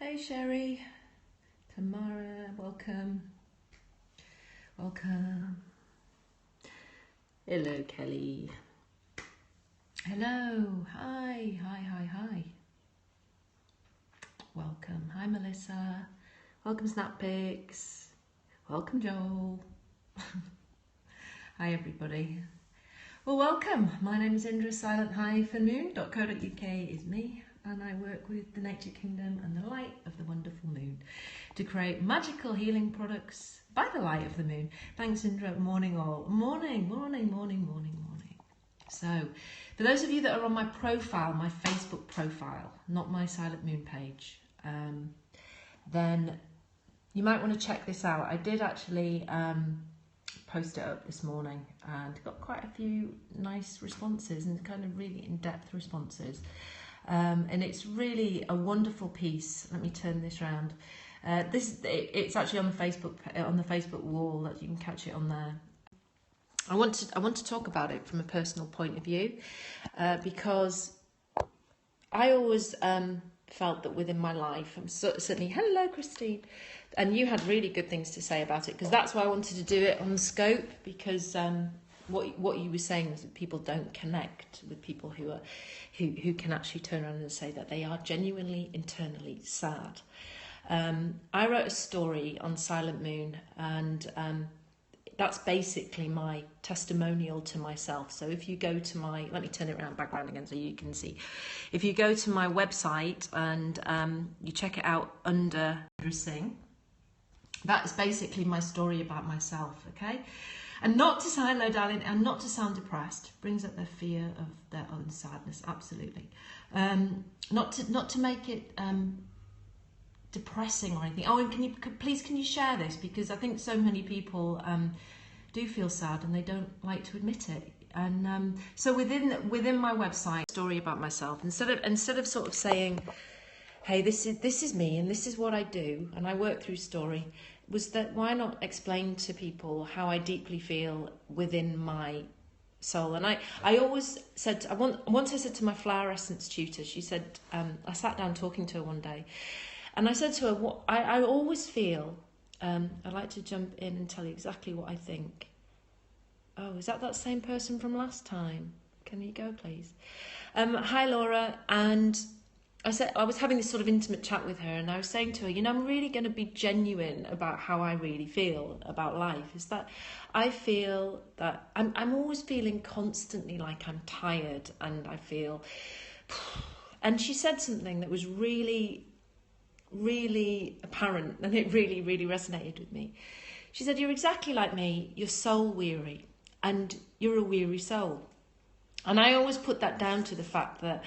Hey Sherry, Tamara, welcome. Welcome. Hello Kelly. Hello, hi. Welcome, hi Melissa. Welcome Snappics. Welcome Joel. Hi everybody. Well, welcome. My name is Indra, silent-moon.co.uk is me, and I work with the Nature Kingdom and the light of the wonderful moon to create magical healing products by the light of the moon. Thanks, Indra. Morning all. Morning. So, for those of you that are on my profile, my Facebook profile, not my Silent Moon page, then you might want to check this out. I did actually post it up this morning and got quite a few nice responses and kind of really in-depth responses. And it's really a wonderful piece. Let me turn this around. It's actually on the Facebook wall, that you can catch it on there. I want to talk about it from a personal point of view, because I always felt that within my life, certainly, hello Christine, and you had really good things to say about it, because that's why I wanted to do it on the scope, because what you were saying was that people don't connect with people who can actually turn around and say that they are genuinely internally sad. I wrote a story on Silent Moon, and that's basically my testimonial to myself. So if you go to let me turn it around background again so you can see. If you go to my website and you check it out under Singh, that's basically my story about myself, okay? And not to sound, hello darling, and not to sound depressed, brings up their fear of their own sadness, absolutely. Not to make it depressing or anything. Oh, and can you share this, because I think so many people do feel sad and they don't like to admit it. And so within my website, story about myself, instead of sort of saying, hey, this is me and this is what I do and I work through story, was that why not explain to people how I deeply feel within my soul. And I always said, once I said to my flower essence tutor, she said, I sat down talking to her one day, and I said to her, I always feel, I'd like to jump in and tell you exactly what I think. Oh, is that same person from last time? Can you go, please? Hi, Laura. And I said, I was having this sort of intimate chat with her, and I was saying to her, I'm really going to be genuine about how I really feel about life. Is that I feel that I'm always feeling constantly like I'm tired, and I feel... And she said something that was really apparent, and it really resonated with me. She said, you're exactly like me, you're soul weary, and you're a weary soul. And I always put that down to the fact that,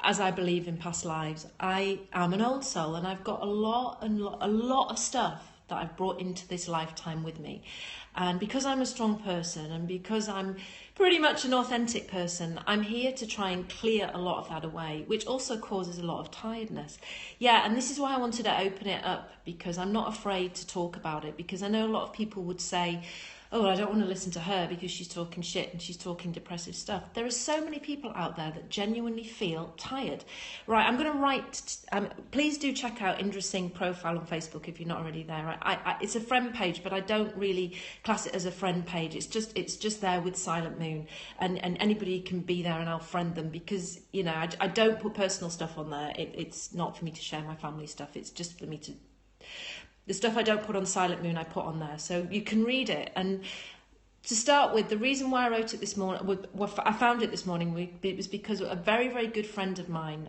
as I believe in past lives, I am an old soul, and I've got a lot of stuff that I've brought into this lifetime with me. And because I'm a strong person, and because I'm pretty much an authentic person, I'm here to try and clear a lot of that away, which also causes a lot of tiredness. Yeah, and this is why I wanted to open it up, because I'm not afraid to talk about it, because I know a lot of people would say, oh, I don't want to listen to her because she's talking shit and she's talking depressive stuff. There are so many people out there that genuinely feel tired. Right, I'm going to write... please do check out Indra Singh profile on Facebook if you're not already there. It's a friend page, but I don't really class it as a friend page. It's just there with Silent Moon, and anybody can be there and I'll friend them, because, I don't put personal stuff on there. It's not for me to share my family stuff. It's just for me to... The stuff I don't put on Silent Moon, I put on there. So you can read it. And to start with, the reason why I wrote it this morning, I found it this morning, it was because a very, very good friend of mine,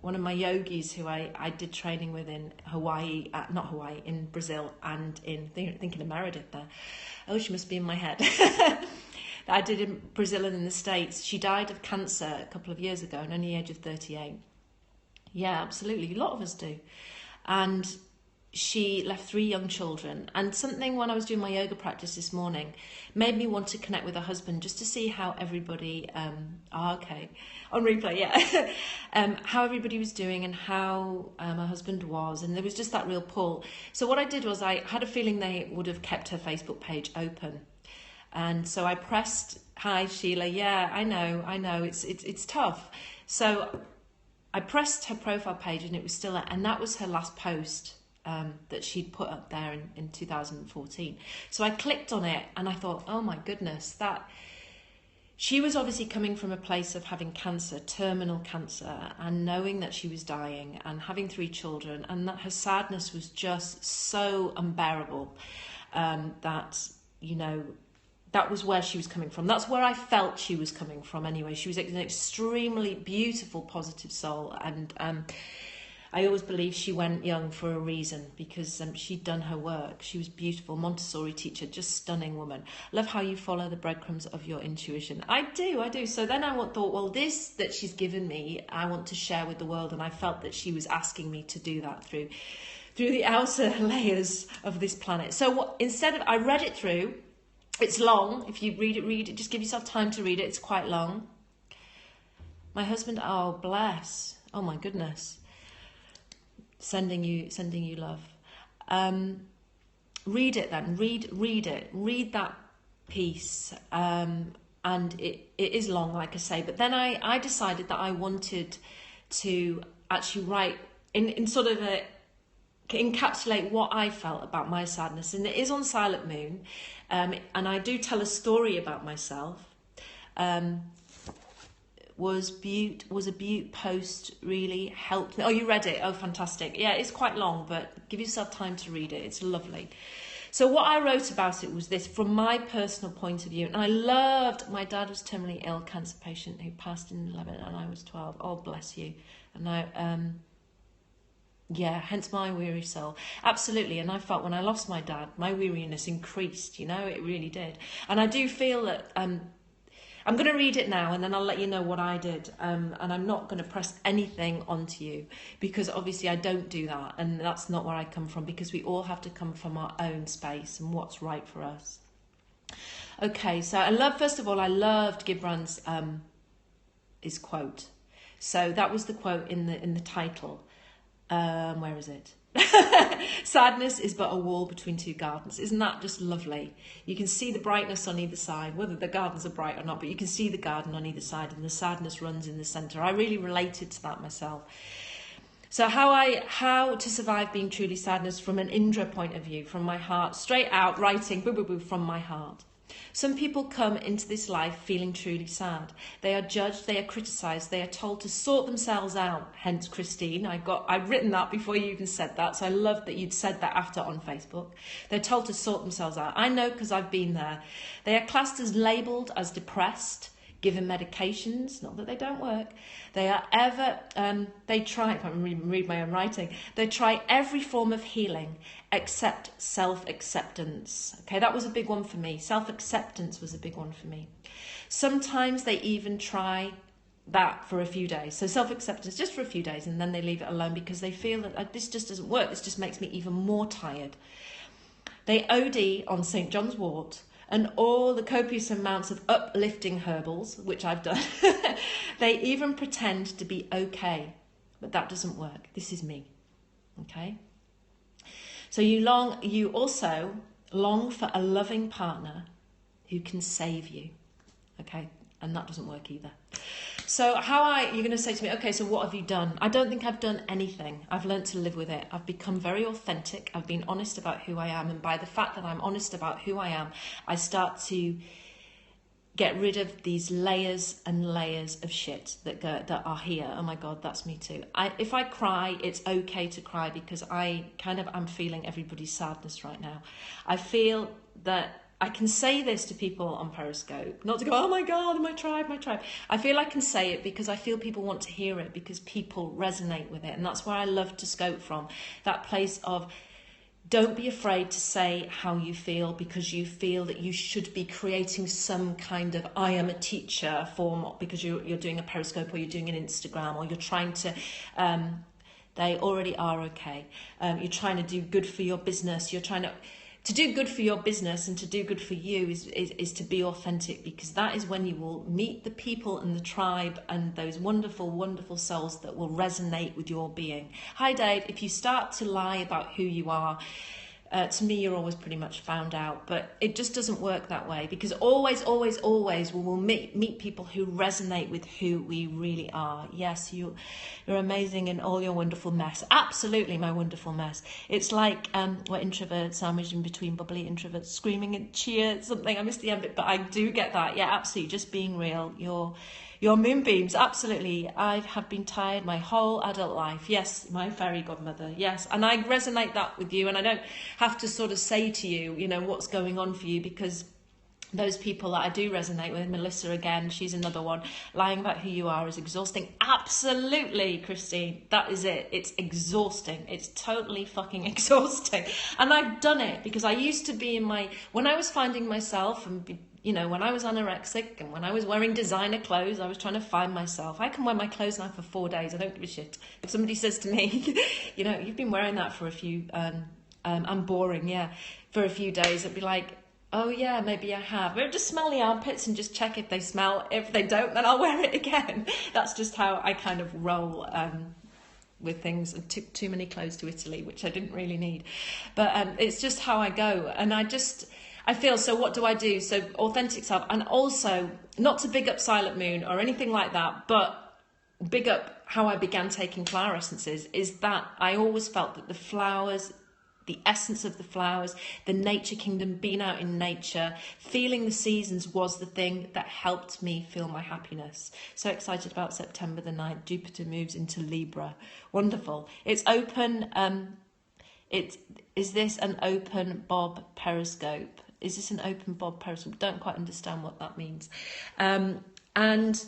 one of my yogis who I did training with in Hawaii, in Brazil, and thinking of Meredith there. Oh, she must be in my head. I did in Brazil and in the States. She died of cancer a couple of years ago, and only the age of 38. Yeah, absolutely. A lot of us do. And she left 3 young children, and something when I was doing my yoga practice this morning made me want to connect with her husband, just to see how everybody on replay, yeah. How everybody was doing and how her husband was, and there was just that real pull. So what I did was, I had a feeling they would have kept her Facebook page open, and so I pressed, hi Sheila, yeah, I know, it's tough. So I pressed her profile page and it was still there, and that was her last post that she'd put up there in 2014. So I clicked on it and I thought, oh my goodness, that she was obviously coming from a place of having cancer, terminal cancer, and knowing that she was dying and having 3 children, and that her sadness was just so unbearable, that, you know, that was where she was coming from. That's where I felt she was coming from anyway. She was an extremely beautiful, positive soul. And I always believe she went young for a reason, because she'd done her work. She was beautiful, Montessori teacher, just stunning woman. Love how you follow the breadcrumbs of your intuition. I do. So then I thought, well, this that she's given me, I want to share with the world. And I felt that she was asking me to do that through the outer layers of this planet. So I read it through. It's long. If you read it. Just give yourself time to read it. It's quite long. My husband, oh bless. Oh my goodness. Sending you love. Read it then. Read it. Read that piece. And it is long, like I say. But then I decided that I wanted to actually write in sort of encapsulate what I felt about my sadness, and it is on Silent Moon, and I do tell a story about myself. Was a Butte post really helped me? Oh, you read it? Oh, fantastic. Yeah, it's quite long, but give yourself time to read it. It's lovely. So what I wrote about it was this, from my personal point of view, and I loved, my dad was terminally ill, cancer patient who passed in 11 and I was 12. Oh, bless you. And yeah, hence my weary soul. Absolutely. And I felt when I lost my dad, my weariness increased, you know, it really did. And I do feel that I'm going to read it now, and then I'll let you know what I did. And I'm not going to press anything onto you, because obviously I don't do that. And that's not where I come from, because we all have to come from our own space and what's right for us. Okay, so first of all, I loved Gibran's his quote. So that was the quote in the title. Where is it? Sadness is but a wall between 2 gardens. Isn't that just lovely? You can see the brightness on either side, whether the gardens are bright or not, but you can see the garden on either side, and the sadness runs in the centre. I really related to that myself. So how to survive being truly sadness from an Indra point of view, from my heart, straight out writing, from my heart. Some people come into this life feeling truly sad. They are judged, they are criticised, they are told to sort themselves out. Hence, Christine, I'd written that before you even said that, so I love that you'd said that after on Facebook. They're told to sort themselves out. I know, because I've been there. They are classed as labelled as depressed, given medications, not that they don't work. They are they try, if I read my own writing, they try every form of healing except self-acceptance. Okay, that was a big one for me. Self-acceptance was a big one for me. Sometimes they even try that for a few days. So self-acceptance just for a few days, and then they leave it alone because they feel that this just doesn't work. This just makes me even more tired. They OD on St. John's wort and all the copious amounts of uplifting herbals, which I've done. They even pretend to be okay, but that doesn't work. This is me, okay? So you also long for a loving partner who can save you, okay? And that doesn't work either. So you're going to say to me, okay, so what have you done? I don't think I've done anything. I've learned to live with it. I've become very authentic. I've been honest about who I am. And by the fact that I'm honest about who I am, I start to get rid of these layers and layers of shit that are here. Oh my God, that's me too. If I cry, it's okay to cry, because I'm feeling everybody's sadness right now. I feel that I can say this to people on Periscope, not to go, oh my God, my tribe. I feel I can say it because I feel people want to hear it, because people resonate with it. And that's where I love to scope from, that place of, don't be afraid to say how you feel, because you feel that you should be creating some kind of I am a teacher form, because you're doing a Periscope or you're doing an Instagram, or you're trying to, they already are okay. You're trying to do good for your business. You're trying to do good for your business and to do good for you is to be authentic, because that is when you will meet the people and the tribe and those wonderful, wonderful souls that will resonate with your being. Hi, Dave. If you start to lie about who you are, To me, you're always pretty much found out, but it just doesn't work that way, because always, always, always we will meet people who resonate with who we really are. Yes, you're amazing in all your wonderful mess. Absolutely, my wonderful mess. It's like we're introverts sandwiched in between bubbly introverts, screaming and cheer something. I missed the end bit, but I do get that. Yeah, absolutely, just being real. Your moonbeams, absolutely. I have been tired my whole adult life. Yes, my fairy godmother, yes. And I resonate that with you, and I don't have to sort of say to you, you know, what's going on for you, because those people that I do resonate with, Melissa again, she's another one, lying about who you are is exhausting. Absolutely, Christine, that is it. It's exhausting. It's totally fucking exhausting. And I've done it because I used to be when I was finding myself and you know, when I was anorexic and when I was wearing designer clothes, I was trying to find myself. I can wear my clothes now for 4 days. I don't give a shit. If somebody says to me, you know, you've been wearing that for a few, I'm boring, yeah, for a few days, I'd be like, oh yeah, maybe I have. But just smell the armpits and just check if they smell. If they don't, then I'll wear it again. That's just how I kind of roll with things. I took too many clothes to Italy, which I didn't really need. But it's just how I go. And I feel, so what do I do? So authentic self, and also not to big up Silent Moon or anything like that, but big up how I began taking flower essences, is that I always felt that the flowers, the essence of the flowers, the nature kingdom, being out in nature, feeling the seasons was the thing that helped me feel my happiness. So excited about September the 9th. Jupiter moves into Libra. Wonderful. It's open. Is this an open Bob Periscope? Is this an open Bob Periscope? Don't quite understand what that means. And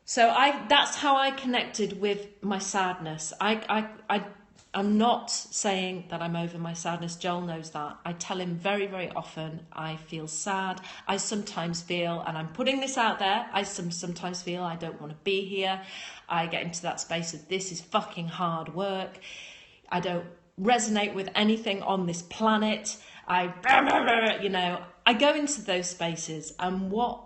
so that's how I connected with my sadness. I'm not saying that I'm over my sadness. Joel knows that. I tell him very, very often I feel sad. I sometimes feel, and I'm putting this out there, I sometimes feel I don't want to be here. I get into that space of this is fucking hard work. I don't resonate with anything on this planet. I go into those spaces, and what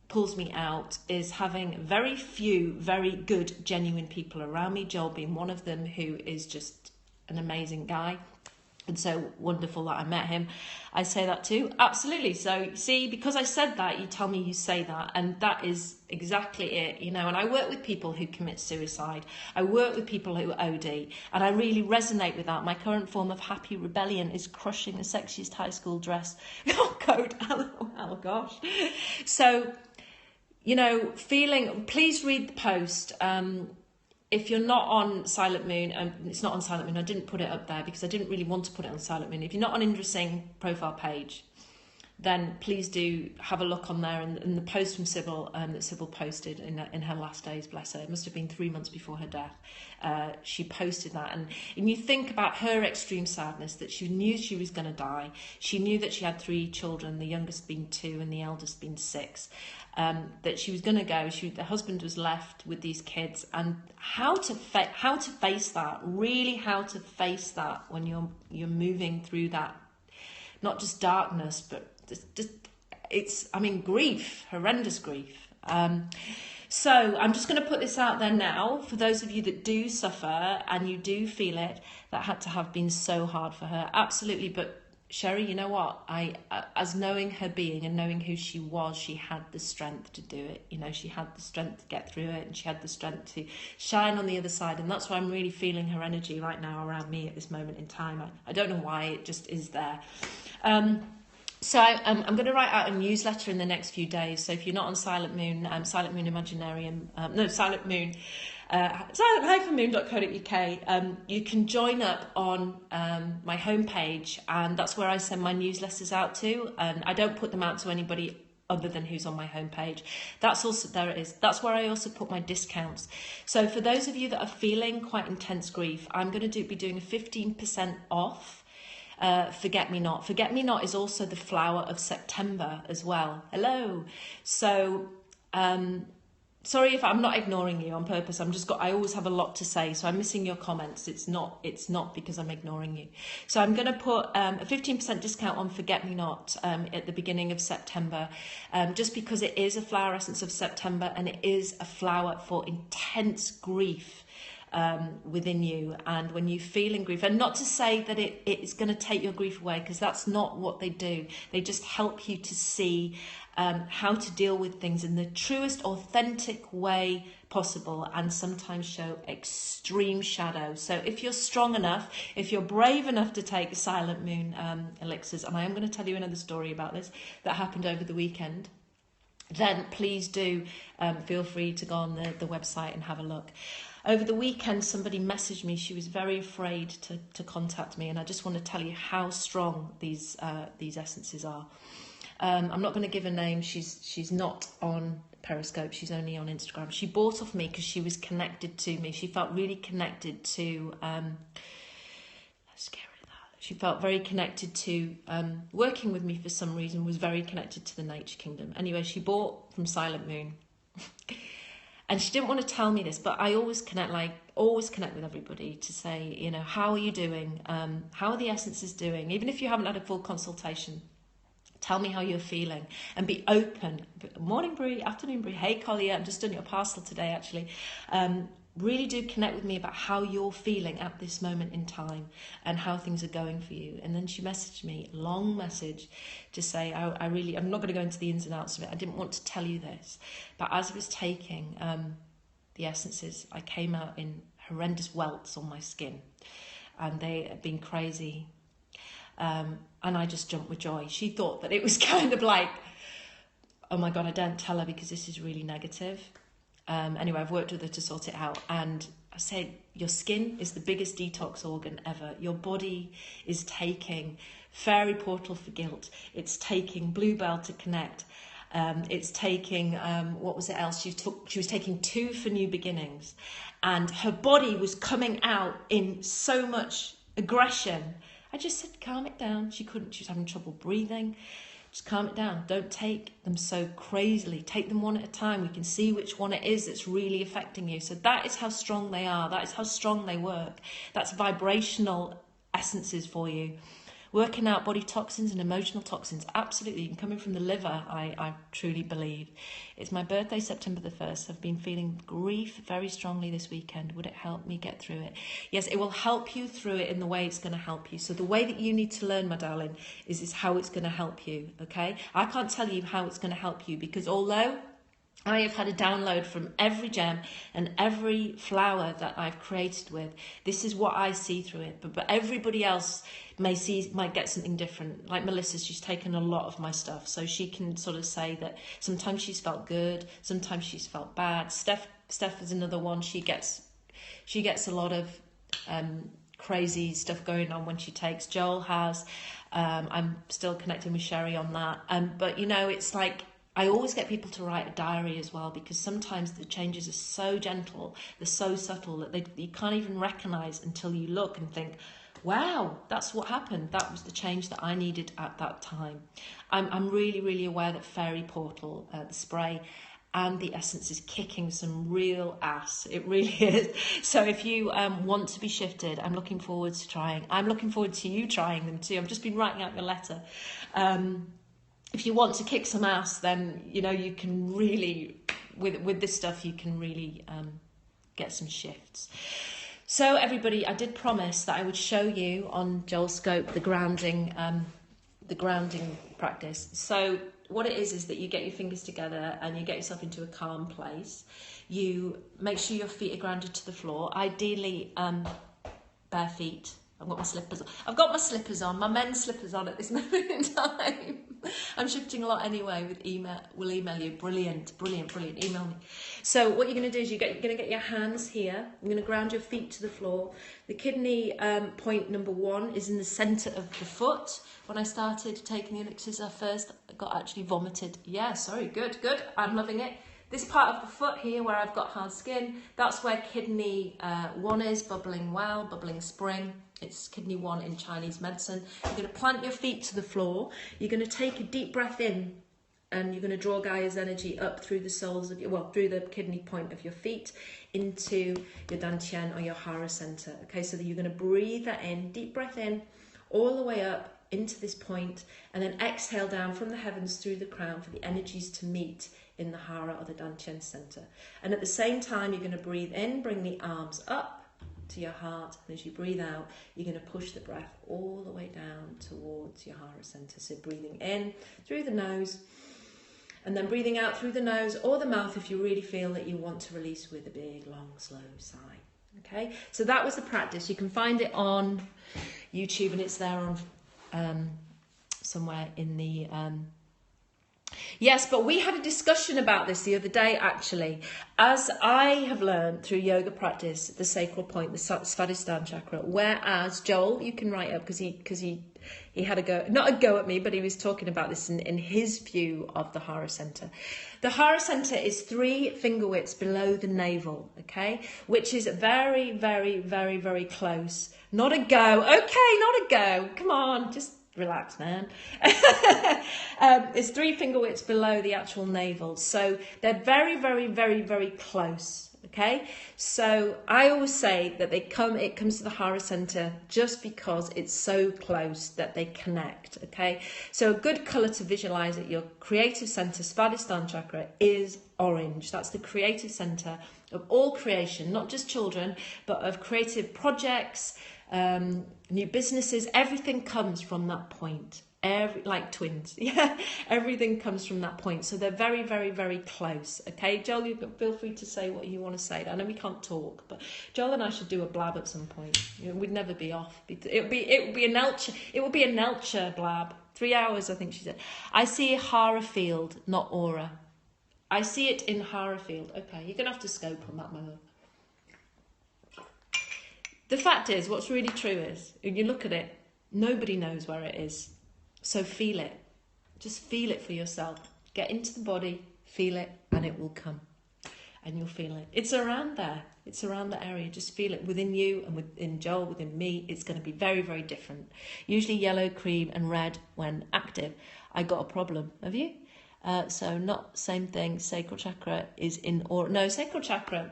pulls me out is having very few, very good, genuine people around me. Joel being one of them, who is just an amazing guy. And so wonderful that I met him. I say that too. Absolutely. So see, because I said that, you tell me you say that. And that is exactly it, you know. And I work with people who commit suicide. I work with people who OD. And I really resonate with that. My current form of happy rebellion is crushing the sexiest high school dress. Oh, code. Oh, gosh. So, you know, please read the post. If you're not on Silent Moon, it's not on Silent Moon, I didn't put it up there because I didn't really want to put it on Silent Moon. If you're not on Indra Singh profile page, then please do have a look on there. And the post from Sybil that Sybil posted in her last days, bless her, it must have been 3 months before her death. She posted that. And you think about her extreme sadness, that she knew she was going to die. She knew that she had 3 children, the youngest being 2 and the eldest being 6. That she was going to go. The husband was left with these kids, and how to face that. Really, how to face that when you're moving through that, not just darkness, but just grief, horrendous grief. So I'm just going to put this out there now for those of you that do suffer and you do feel it. That had to have been so hard for her, absolutely, but. Sherry, you know what? As knowing her being and knowing who she was, she had the strength to do it. You know, she had the strength to get through it, and she had the strength to shine on the other side. And that's why I'm really feeling her energy right now around me at this moment in time. I don't know why, it just is there. So I'm going to write out a newsletter in the next few days. So if you're not on Silent Moon, Silent Moon Imaginarium, Silent Moon, silent-moon.co.uk, you can join up on my homepage, and that's where I send my newsletters out to. I don't put them out to anybody other than who's on my homepage. That's also, there it is. That's where I also put my discounts. So for those of you that are feeling quite intense grief, I'm going to be doing a 15% off. Forget Me Not. Forget Me Not is also the flower of September as well. Hello. So, sorry if I'm not ignoring you on purpose. I always have a lot to say, so I'm missing your comments. It's not because I'm ignoring you. So I'm going to put a 15% discount on Forget Me Not at the beginning of September, just because it is a flower essence of September, and it is a flower for intense grief. within you. And when you feel in grief, and not to say that it is going to take your grief away, because that's not what they do. They just help you to see how to deal with things in the truest, authentic way possible, and sometimes show extreme shadow. So if you're strong enough, if you're brave enough to take silent moon elixirs, and I am going to tell you another story about this that happened over the weekend, then please do feel free to go on the website and have a look. Over the weekend, somebody messaged me. She was very afraid to contact me, and I just want to tell you how strong these essences are. I'm not going to give a name. She's not on Periscope. She's only on Instagram. She bought off me because she was connected to me. She felt really connected to. Let's get rid of that. She felt very connected to working with me for some reason. Was very connected to the nature kingdom. Anyway, she bought from Silent Moon. And she didn't want to tell me this, but I always connect with everybody to say, you know, how are you doing? How are the essences doing? Even if you haven't had a full consultation, tell me how you're feeling and be open. Morning, Brie. Afternoon, Brie. Hey, Collier. I'm just doing your parcel today, actually. Really do connect with me about how you're feeling at this moment in time and how things are going for you. And then she messaged me, long message, to say, I'm not going to go into the ins and outs of it. I didn't want to tell you this. But as I was taking the essences, I came out in horrendous welts on my skin. And they had been crazy. And I just jumped with joy. She thought that it was kind of like, oh my God, I don't tell her because this is really negative. Anyway, I've worked with her to sort it out. And I said, your skin is the biggest detox organ ever. Your body is taking fairy portal for guilt. It's taking bluebell to connect. It's taking, what was it else? She was taking 2 for new beginnings. And her body was coming out in so much aggression. I just said, calm it down. She couldn't. She was having trouble breathing. Just calm it down. Don't take them so crazily. Take them one at a time. We can see which one it is that's really affecting you. So that is how strong they are. That is how strong they work. That's vibrational essences for you. Working out body toxins and emotional toxins, absolutely. Coming from the liver, I truly believe. It's my birthday, September the 1st. I've been feeling grief very strongly this weekend. Would it help me get through it? Yes, it will help you through it in the way it's going to help you. So the way that you need to learn, my darling, is how it's going to help you, okay? I can't tell you how it's going to help you because although I have had a download from every gem and every flower that I've created with. This is what I see through it. But everybody else might get something different. Like Melissa, she's taken a lot of my stuff. So she can sort of say that sometimes she's felt good, sometimes she's felt bad. Steph is another one. She gets a lot of crazy stuff going on when she takes. Joel has. I'm still connecting with Sherry on that. But, you know, it's like, I always get people to write a diary as well because sometimes the changes are so gentle, they're so subtle that you can't even recognise until you look and think, wow, that's what happened. That was the change that I needed at that time. I'm really, really aware that Fairy Portal, the spray, and the essence is kicking some real ass. It really is. So if you want to be shifted, I'm looking forward to trying. I'm looking forward to you trying them too. I've just been writing out your letter. If you want to kick some ass, then, you know, you can really, with this stuff, you can really get some shifts. So everybody, I did promise that I would show you on Joel Scope the grounding practice. So what it is that you get your fingers together and you get yourself into a calm place. You make sure your feet are grounded to the floor, ideally bare feet. I've got my slippers on, my men's slippers on at this moment in time. I'm shifting a lot anyway with email. We'll email you. Brilliant. Email me. So what you're going to do is you're going to get your hands here. I'm going to ground your feet to the floor. The kidney point number 1 is in the centre of the foot. When I started taking the elixirs first, I got actually vomited. Yeah, sorry. Good. I'm loving it. This part of the foot here where I've got hard skin, that's where kidney 1 is, bubbling well, bubbling spring. It's kidney 1 in Chinese medicine. You're going to plant your feet to the floor. You're going to take a deep breath in and you're going to draw Gaia's energy up through the soles of through the kidney point of your feet into your dantian or your hara center. Okay, so that you're going to breathe that in, deep breath in, all the way up into this point, and then exhale down from the heavens through the crown for the energies to meet in the hara or the dantian center. And at the same time, you're going to breathe in, bring the arms up, to your heart. And as you breathe out, you're going to push the breath all the way down towards your heart center. So breathing in through the nose, and then breathing out through the nose or the mouth if you really feel that you want to release with a big, long, slow sigh. Okay, so that was the practice. You can find it on YouTube, and it's there on somewhere in the... Yes, but we had a discussion about this the other day, actually. As I have learned through yoga practice, the sacral point, the Svadhisthana chakra, whereas Joel, you can write up because he had a go, not a go at me, but he was talking about this in his view of the Hara Center. The Hara Center is 3 finger widths below the navel, okay, which is very, very, very, very close. Not a go, okay, not a go. Come on, just relax, man. It's 3 finger widths below the actual navel, so they're very, very, very, very close. Okay, so I always say that it comes to the Hara Center just because it's so close that they connect. Okay, so a good color to visualize at your creative center, Svadhisthana chakra, is orange. That's the creative center of all creation, not just children, but of creative projects, new businesses. Everything comes from that point. Like twins, yeah, everything comes from that point. So they're very, very, very close. Okay, Joel, you feel free to say what you want to say. I know we can't talk, but Joel and I should do a blab at some point. We'd never be off. It would be a Nelcher blab. 3 hours, I think she said. I see a Hara field, not aura. I see it in Hara field. Okay, you're gonna have to scope on that, my love. The fact is, what's really true is, when you look at it, nobody knows where it is. So feel it. Just feel it for yourself. Get into the body, feel it, and it will come. And you'll feel it. It's around there. It's around the area. Just feel it within you and within Joel, within me. It's going to be very, very different. Usually yellow, cream, and red when active. I got a problem. Have you? So not same thing. Sacral chakra is in aura. No, sacral chakra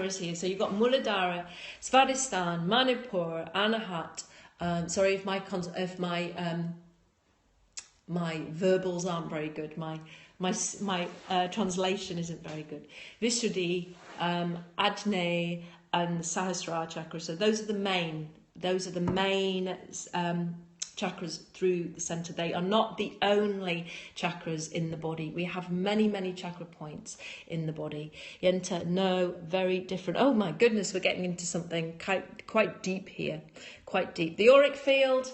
is here. So you've got Muladhara, Svadhisthana, Manipur, Anahat. Sorry if my verbals aren't very good. My translation isn't very good. Vishuddhi, Ajna, and Sahasrara chakra. So those are the main chakras through the center. They are not the only chakras in the body. We have many, many chakra points in the body. Yenta, no, very different. Oh my goodness, we're getting into something quite deep here. Quite deep. The auric field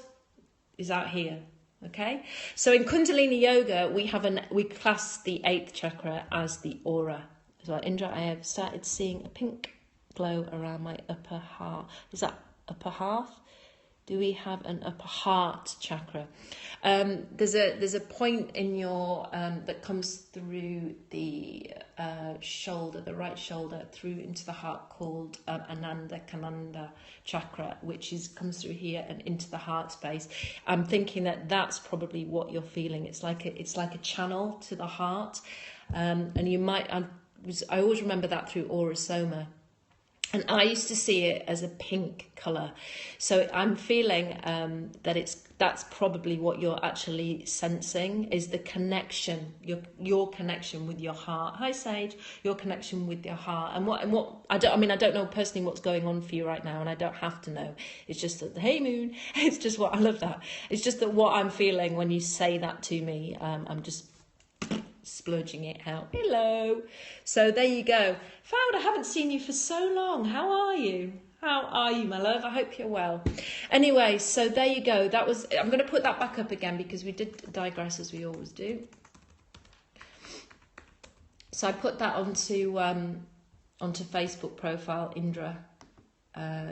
is out here. Okay, so in Kundalini Yoga, we class the 8th chakra as the aura. So Indra, I have started seeing a pink glow around my upper heart. Is that upper half? Do we have an upper heart chakra? There's a point in your that comes through the shoulder, the right shoulder, through into the heart, called Ananda Kananda chakra, which comes through here and into the heart space. I'm thinking that that's probably what you're feeling. It's like a channel to the heart, and you might. I always remember that through Aura Soma. And I used to see it as a pink colour. So I'm feeling that's probably what you're actually sensing, is the connection, your connection with your heart. Hi Sage, your connection with your heart. And what I don't know personally what's going on for you right now, and I don't have to know. It's just that, hey Moon, it's just what I love that. It's just that what I'm feeling when you say that to me, I'm just splurging it out. Hello. So there you go. Fowd, I haven't seen you for so long. How are you? How are you, my love? I hope you're well. Anyway, so there you go. I'm going to put that back up again because we did digress as we always do. So I put that onto Facebook profile, Indra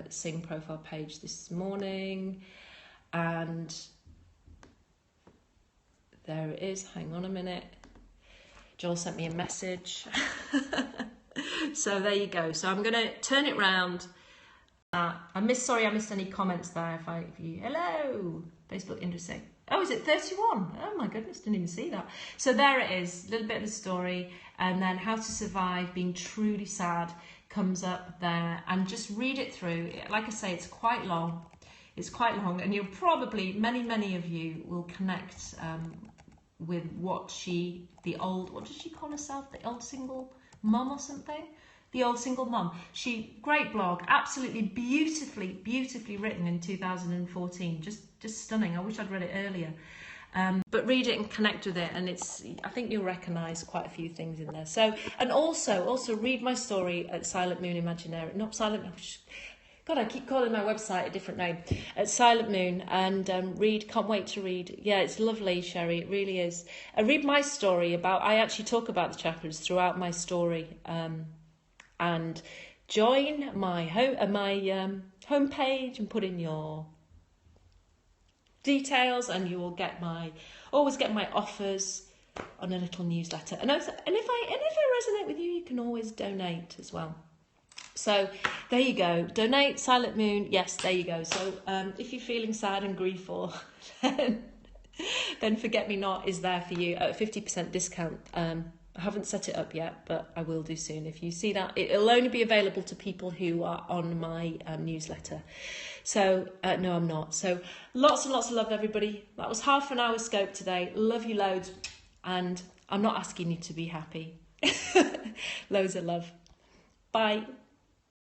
Singh profile page this morning, and there it is. Hang on a minute. Joel sent me a message. So there you go. So I'm going to turn it round. Sorry I missed any comments there. Hello, Facebook Indra. Oh, is it 31? Oh my goodness, didn't even see that. So there it is, a little bit of the story, and then how to survive being truly sad comes up there, and just read it through. Like I say, it's quite long. It's quite long, and you'll probably, many of you will connect with what does she call herself? The old single mum or something? the old single mom. Great blog, absolutely beautifully written in 2014. Just stunning. I wish I'd read it earlier. But read it and connect with it, and I think you'll recognise quite a few things in there. So, and also read my story at Silent Moon Imaginarium. Not Silent Moon. God, I keep calling my website a different name. At Silent Moon, and read. Can't wait to read. Yeah, it's lovely, Sherry. It really is. Read my story I actually talk about the chakras throughout my story, and join my homepage and put in your details, and you will always get my offers on a little newsletter. And if I resonate with you, you can always donate as well. So there you go. Donate, Silent Moon. Yes, there you go. So if you're feeling sad and grieful, then Forget Me Not is there for you at a 50% discount. I haven't set it up yet, but I will do soon. If you see that, it'll only be available to people who are on my newsletter. So, no, I'm not. So lots and lots of love, everybody. That was half an hour scope today. Love you loads. And I'm not asking you to be happy. Loads of love. Bye.